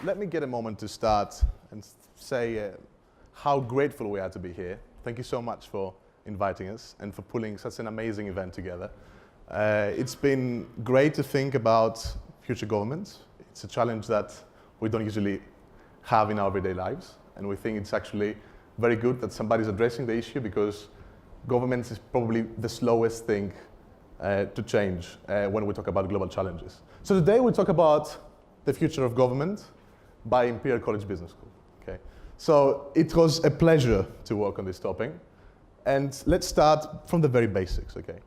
Let me get a moment to start and say how grateful we are to be here. Thank you so much for inviting us and for pulling such an amazing event together. It's been great to think about future governments. It's a challenge that we don't usually have in our everyday lives, and we think it's actually very good that somebody's addressing the issue, because governments is probably the slowest thing to change when we talk about global challenges. So today we talk about the future of government by Imperial College Business School. Okay. So it was a pleasure to work on this topic. And let's start from the very basics, okay?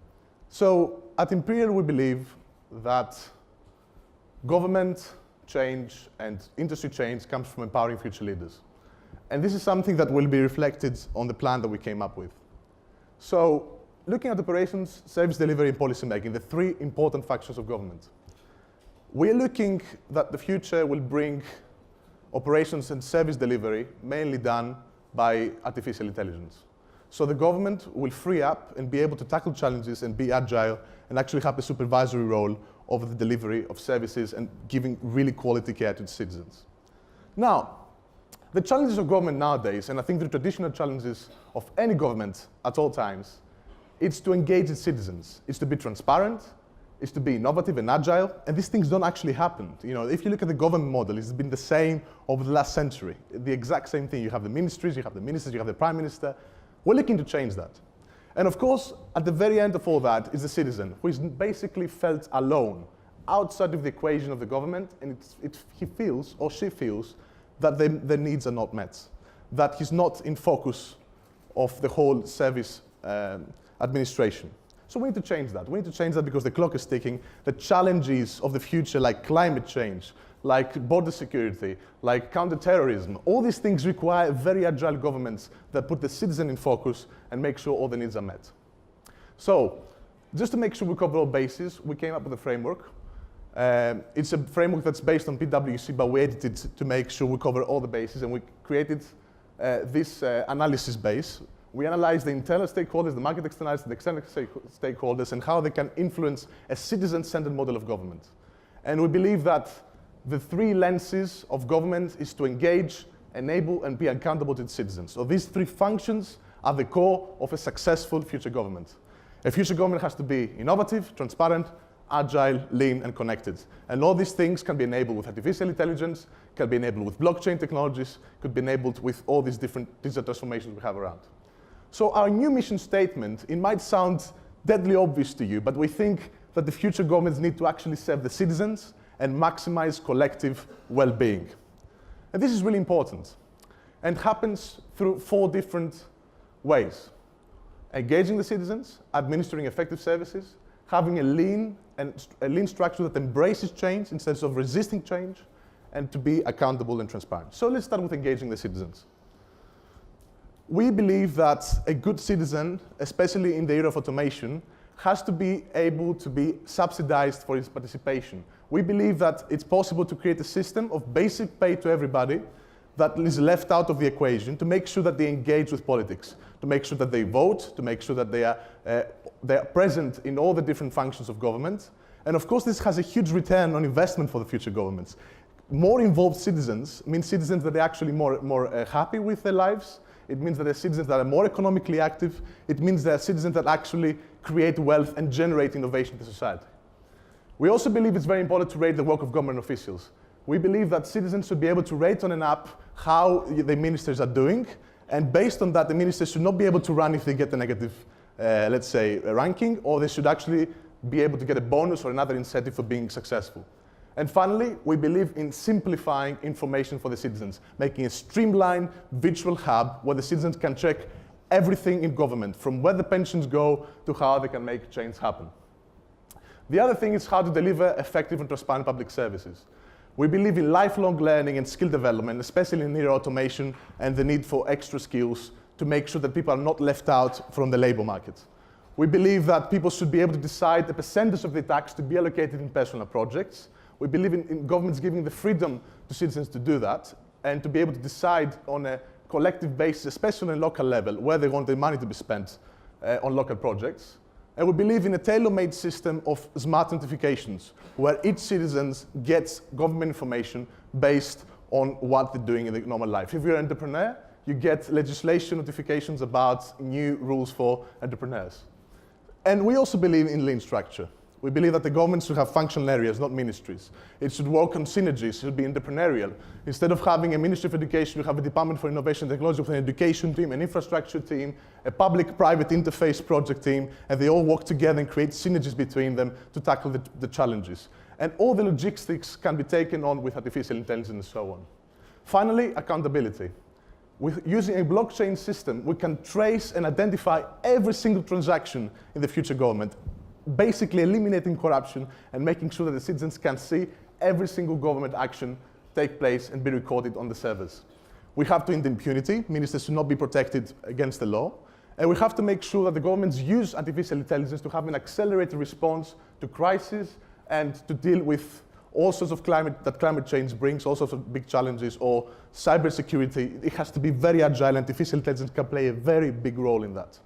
So at Imperial, we believe that government change and industry change comes from empowering future leaders. And this is something that will be reflected on the plan that we came up with. So looking at operations, service delivery, and policy making, the three important functions of government. We're looking that the future will bring operations and service delivery mainly done by artificial intelligence. So the government will free up and be able to tackle challenges and be agile and actually have a supervisory role over the delivery of services and giving really quality care to the citizens. Now, the challenges of government nowadays, and I think the traditional challenges of any government at all times, it's to engage its citizens. It's to be transparent, it's to be innovative and agile, and these things don't actually happen. You know, if you look at the government model, it's been the same over the last century. The exact same thing. You have the ministries, you have the ministers, you have the prime minister. We're looking to change that. And of course, at the very end of all that is the citizen, who is basically felt alone, outside of the equation of the government, and he feels, or she feels, that their needs are not met, that he's not in focus of the whole service administration. So we need to change that. We need to change that because the clock is ticking. The challenges of the future, like climate change, like border security, like counterterrorism, all these things require very agile governments that put the citizen in focus and make sure all the needs are met. So just to make sure we cover all bases, we came up with a framework. It's a framework that's based on PwC, but we edited to make sure we cover all the bases, and we created this analysis base. We analyze the internal stakeholders, the market externalities, the external stakeholders, and how they can influence a citizen-centered model of government. And we believe that the three lenses of government is to engage, enable, and be accountable to its citizens. So these three functions are the core of a successful future government. A future government has to be innovative, transparent, agile, lean, and connected. And all these things can be enabled with artificial intelligence, can be enabled with blockchain technologies, could be enabled with all these different digital transformations we have around. So our new mission statement, it might sound deadly obvious to you, but we think that the future governments need to actually serve the citizens and maximize collective well-being. And this is really important, and happens through 4 different ways: engaging the citizens, administering effective services, having a lean structure that embraces change instead of resisting change, and to be accountable and transparent. So let's start with engaging the citizens. We believe that a good citizen, especially in the era of automation, has to be able to be subsidized for its participation. We believe that it's possible to create a system of basic pay to everybody that is left out of the equation, to make sure that they engage with politics, to make sure that they vote, to make sure that they are present in all the different functions of government. And of course, this has a huge return on investment for the future governments. More involved citizens means citizens that are actually more happy with their lives. It means that they're citizens that are more economically active. It means they're citizens that actually create wealth and generate innovation to society. We also believe it's very important to rate the work of government officials. We believe that citizens should be able to rate on an app how the ministers are doing, and based on that, the ministers should not be able to run if they get a negative, let's say, ranking, or they should actually be able to get a bonus or another incentive for being successful. And finally, we believe in simplifying information for the citizens, making a streamlined virtual hub where the citizens can check everything in government, from where the pensions go to how they can make change happen. The other thing is how to deliver effective and transparent public services. We believe in lifelong learning and skill development, especially in near automation and the need for extra skills to make sure that people are not left out from the labor market. We believe that people should be able to decide a percentage of the tax to be allocated in personal projects. We believe in governments giving the freedom to citizens to do that and to be able to decide on a collective basis, especially on a local level, where they want their money to be spent on local projects. And we believe in a tailor-made system of smart notifications, where each citizen gets government information based on what they're doing in the normal life. If you're an entrepreneur, you get legislation notifications about new rules for entrepreneurs. And we also believe in lean structure. We believe that the government should have functional areas, not ministries. It should work on synergies, it should be entrepreneurial. Instead of having a Ministry of Education, you have a Department for Innovation and Technology with an education team, an infrastructure team, a public-private interface project team, and they all work together and create synergies between them to tackle the challenges. And all the logistics can be taken on with artificial intelligence and so on. Finally, accountability. With using a blockchain system, we can trace and identify every single transaction in the future government, basically eliminating corruption and making sure that the citizens can see every single government action take place and be recorded on the servers. We have to end impunity. Ministers should not be protected against the law. And we have to make sure that the governments use artificial intelligence to have an accelerated response to crises and to deal with all sorts of climate change brings, all sorts of big challenges, or cybersecurity. It has to be very agile, and artificial intelligence can play a very big role in that.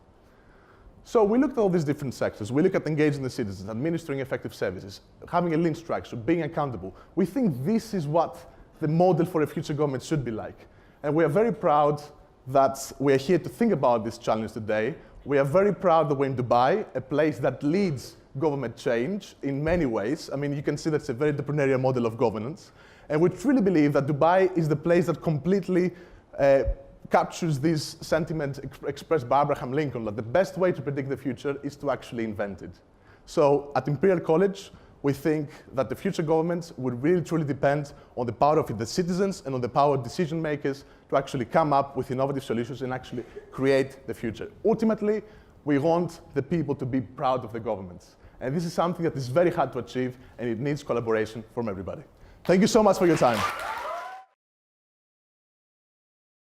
So we looked at all these different sectors. We look at engaging the citizens, administering effective services, having a lean structure, being accountable. We think this is what the model for a future government should be like. And we are very proud that we are here to think about this challenge today. We are very proud that we're in Dubai, a place that leads government change in many ways. I mean, you can see that's a very entrepreneurial model of governance. And we truly believe that Dubai is the place that completely captures this sentiment expressed by Abraham Lincoln, that the best way to predict the future is to actually invent it. So at Imperial College, we think that the future governments would really truly depend on the power of the citizens and on the power of decision makers to actually come up with innovative solutions and actually create the future. Ultimately, we want the people to be proud of the governments. And this is something that is very hard to achieve, and it needs collaboration from everybody. Thank you so much for your time.